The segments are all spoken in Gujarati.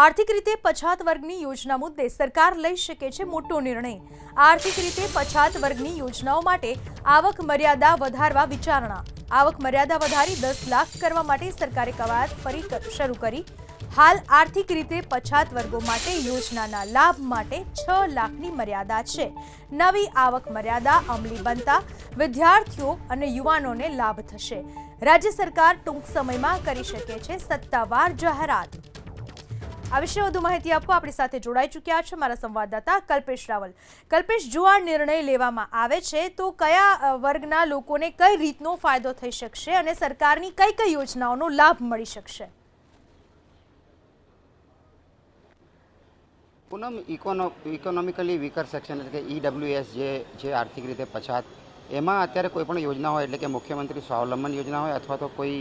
આર્થિક રીતે પછાત વર્ગની યોજના મુદ્દે સરકાર લઈ શકે છે મોટો નિર્ણય। આર્થિક રીતે પછાત વર્ગની યોજનાઓ માટે આવક મર્યાદા વધારવા વિચારણા। આવક મર્યાદા વધારી 10 લાખ કરવા માટે સરકારે કવાયત ફરી શરૂ કરી। હાલ આર્થિક રીતે પછાત વર્ગો માટે યોજનાના લાભ માટે 6 લાખની મર્યાદા છે। નવી આવક મર્યાદા અમલી બનતા વિદ્યાર્થીઓ અને યુવાનોને લાભ થશે। રાજ્ય સરકાર ટૂંક સમયમાં કરી શકે છે સત્તાવાર જાહેરાત। આ વિશે વધુ માહિતી આપવા આપણી સાથે જોડાઈ ચૂક્યા છે મારા સંવાદદાતા કલ્પેશ રાવલ। કલ્પેશ, જો આ નિર્ણય લેવામાં આવે છે તો કયા વર્ગના લોકોને કઈ રીતનો ફાયદો થઈ શકશે અને સરકારની કઈ કઈ યોજનાઓનો લાભ મળી શકશે? પૂનમ, ઇકોનોમિકલી વીકર સેક્શન એટલે કે EWS જે આર્થિક રીતે પછાત, એમાં અત્યારે કોઈ પણ યોજના હોય એટલે કે મુખ્યમંત્રી સ્વાવલંબન યોજના હોય અથવા તો કોઈ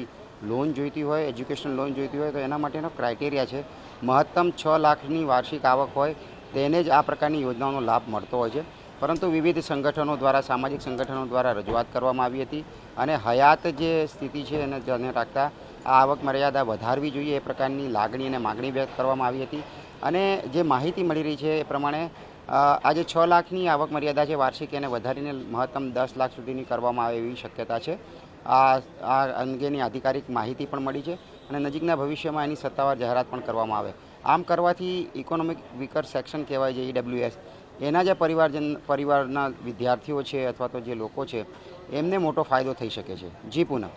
લોન જોઈતી હોય, એજ્યુકેશન લોન જોઈતી હોય, તો એના માટેનો ક્રાઇટેરિયા છે મહત્તમ 6 લાખની વાર્ષિક આવક હોય તેને જ આ પ્રકારની યોજનાઓનો લાભ મળતો હોય છે। પરંતુ વિવિધ સંગઠનો દ્વારા, સામાજિક સંગઠનો દ્વારા રજૂઆત કરવામાં આવી હતી અને હયાત જે સ્થિતિ છે એને ધ્યાને રાખતા આ આવક મર્યાદા વધારવી જોઈએ એ પ્રકારની લાગણી અને માગણી વ્યક્ત કરવામાં આવી હતી। અને જે માહિતી મળી રહી છે એ પ્રમાણે આજે 6 લાખની આવક મર્યાદા છે વાર્ષિક, એને વધારીને મહત્તમ 10 લાખ સુધીની કરવામાં આવે એવી શક્યતા છે। આ અંગેની આધિકારિક માહિતી પણ મળી છે અને નજીકના ભવિષ્યમાં એની સત્તાવાર જાહેરાત પણ કરવામાં આવે। આમ કરવાથી ઇકોનોમિક વીકર સેક્શન કહેવાય છે EWS, એના જે પરિવારના વિદ્યાર્થીઓ છે અથવા તો જે લોકો છે એમને મોટો ફાયદો થઈ શકે છે। જી પૂનમ।